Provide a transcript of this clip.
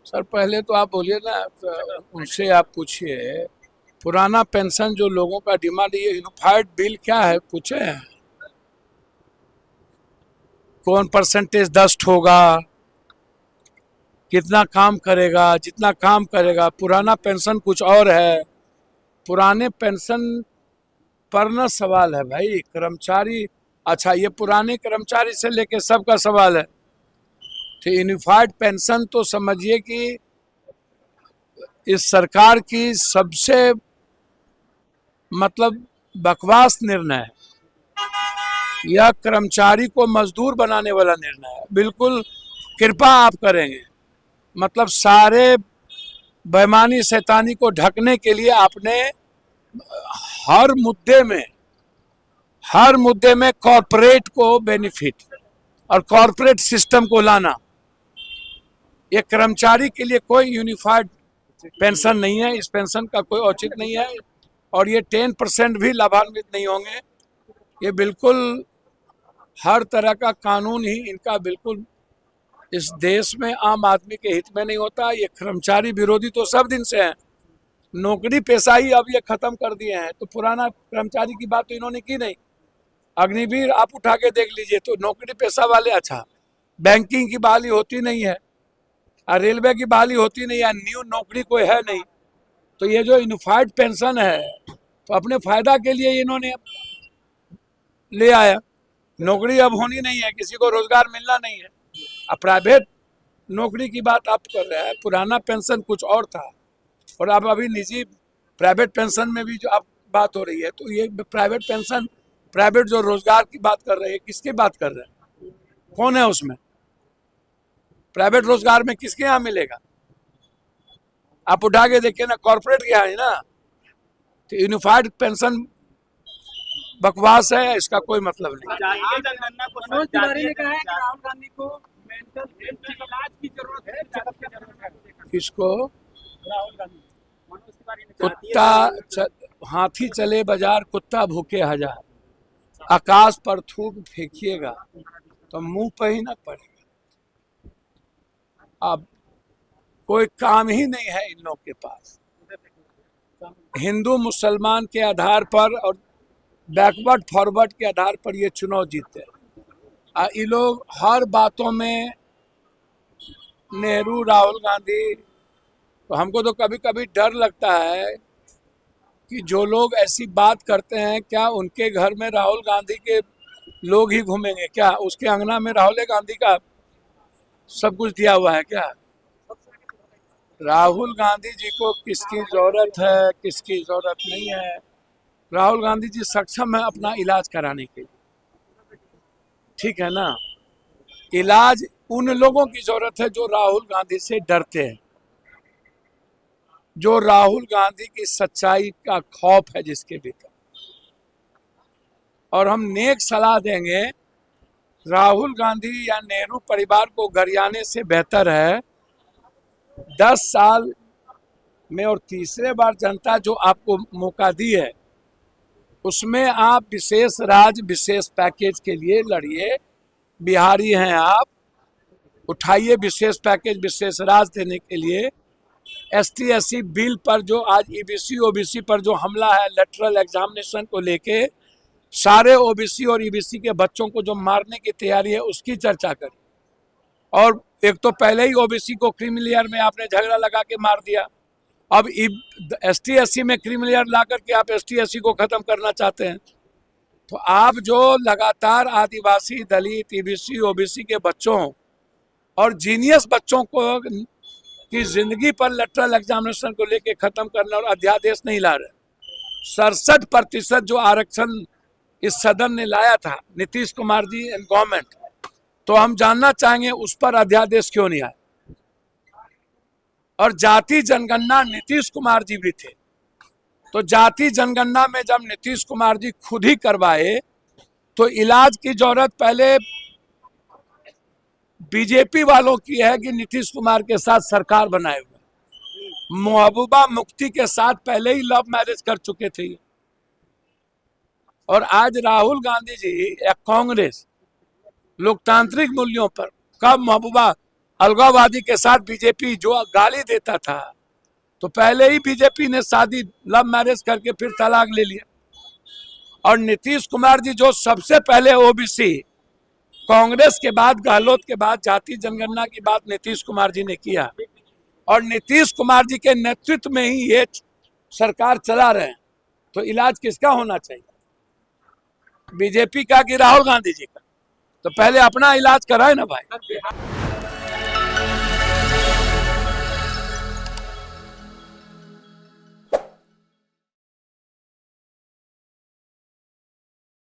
Sir पहले तो आप बोलिए ना, तो उनसे आप पूछिए पुराना पेंशन जो लोगों का डिमांड, ये यूनिफाइड बिल क्या है पूछे हैं? कौन परसेंटेज दस्ट होगा, कितना काम करेगा, जितना काम करेगा। पुराना पेंशन कुछ और है। पुराने पेंशन पर न सवाल है भाई, कर्मचारी। अच्छा, ये पुराने कर्मचारी से लेके सबका सवाल है। तो यूनिफाइड पेंशन तो समझिए कि इस सरकार की सबसे मतलब बकवास निर्णय है। यह कर्मचारी को मजदूर बनाने वाला निर्णय है। बिल्कुल कृपा आप करेंगे, मतलब सारे बेईमानी शैतानी को ढकने के लिए आपने हर मुद्दे में कॉरपोरेट को बेनिफिट और कॉरपोरेट सिस्टम को लाना। ये कर्मचारी के लिए कोई यूनिफाइड पेंशन नहीं है। इस पेंशन का कोई औचित्य नहीं है और ये 10% भी लाभान्वित नहीं होंगे। ये बिल्कुल हर तरह का कानून ही इनका बिल्कुल इस देश में आम आदमी के हित में नहीं होता। ये कर्मचारी विरोधी तो सब दिन से है। नौकरी पेशा ही अब ये खत्म कर दिए हैं। तो पुराना कर्मचारी की बात तो इन्होंने की नहीं। अग्निवीर आप उठा के देख लीजिए, तो नौकरी पेशा वाले, अच्छा बैंकिंग की बहाली होती नहीं है, रेलवे की बहाली होती नहीं है, न्यू नौकरी कोई है नहीं। तो ये जो यूनिफाइड पेंशन है, तो अपने फायदा के लिए इन्होंने ले आया। नौकरी अब होनी नहीं है, किसी को रोजगार मिलना नहीं है। अब प्राइवेट नौकरी की बात आप कर रहे हैं। पुराना पेंशन कुछ और था और अब अभी निजी प्राइवेट पेंशन में भी जो अब बात हो रही है, तो ये प्राइवेट पेंशन, प्राइवेट जो रोजगार की बात कर रहे हैं, किसकी बात कर रहे हैं? कौन है उसमें? प्राइवेट रोजगार में किसके यहाँ मिलेगा? आप उठा के देखिए ना, कॉर्पोरेट के यहाँ है ना। तो यूनिफाइड पेंशन बकवास है, इसका कोई मतलब नहीं। मनोज तिवारी ने कहा है कि राहुल गांधी को मेंटल हेल्थ इलाज की जरूरत है, चेकअप की जरूरत है। किसको? राहुल गांधी। मनोज तिवारी ने कुत्ता हाथी चले बाजार, कुत्ता भूखे हजार। आकाश पर थूक फेंकिएगा तो मुंह पे ही ना पड़ेगा। अब कोई काम ही नहीं है इन लोग के पास। हिंदू मुसलमान के आधार पर और बैकवर्ड फॉरवर्ड के आधार पर ये चुनाव जीते हैं। ये लोग हर बातों में नेहरू, राहुल गांधी। तो हमको तो कभी कभी डर लगता है कि जो लोग ऐसी बात करते हैं, क्या उनके घर में राहुल गांधी के लोग ही घूमेंगे क्या? उसके अंगना में राहुल गांधी का सब कुछ दिया हुआ है क्या? राहुल गांधी जी को किसकी जरूरत है, किसकी जरूरत नहीं है? राहुल गांधी जी सक्षम है अपना इलाज कराने के लिए, ठीक है ना। इलाज उन लोगों की जरूरत है जो राहुल गांधी से डरते हैं, जो राहुल गांधी की सच्चाई का खौफ है जिसके भीतर। और हम नेक सलाह देंगे, राहुल गांधी या नेहरू परिवार को गरियाने से बेहतर है 10 साल में और तीसरे बार जनता जो आपको मौका दी है, उसमें आप विशेष राज्य विशेष पैकेज के लिए लड़िए। बिहारी हैं आप, उठाइए विशेष पैकेज विशेष राज्य देने के लिए। ST SC बिल पर जो आज EBC OBC पर जो हमला है, लेटरल एग्जामिनेशन को लेके, सारे OBC और EBC के बच्चों को जो मारने की तैयारी है, उसकी चर्चा करिए। और एक तो पहले ही OBC को क्रीमिलियर में आपने झगड़ा लगा के मार दिया, अब ST SC में क्रीमिलियर ला करके आप ST SC को खत्म करना चाहते हैं। तो आप जो लगातार आदिवासी, दलित, EBC OBC के बच्चों और जीनियस बच्चों को की जिंदगी पर लेटरल एग्जामिनेशन को लेके खत्म करना और अध्यादेश नहीं ला रहे। 67% जो आरक्षण इस सदन ने लाया था, नीतीश कुमार जी एंड गवर्नमेंट, तो हम जानना चाहेंगे उस पर अध्यादेश क्यों नहीं आया। और जाति जनगणना नीतीश कुमार जी भी थे, तो जाति जनगणना में जब नीतीश कुमार जी खुद ही करवाए, तो इलाज की जरूरत पहले बीजेपी वालों की है कि नीतीश कुमार के साथ सरकार बनाए हुए। महबूबा मुफ्ती के साथ पहले ही लव मैरिज कर चुके थे। और आज राहुल गांधी जी या कांग्रेस लोकतांत्रिक मूल्यों पर, कब महबूबा अलगाववादी के साथ बीजेपी जो गाली देता था, तो पहले ही बीजेपी ने शादी लव मैरिज करके फिर तलाक ले लिया। और नीतीश कुमार जी जो सबसे पहले ओबीसी, कांग्रेस के बाद, गहलोत के बाद जाति जनगणना की बात नीतीश कुमार जी ने किया, और नीतीश कुमार जी के नेतृत्व में ही ये सरकार चला रहे हैं, तो इलाज किसका होना चाहिए? बीजेपी का कि राहुल गांधी जी का? तो पहले अपना इलाज कराए ना भाई।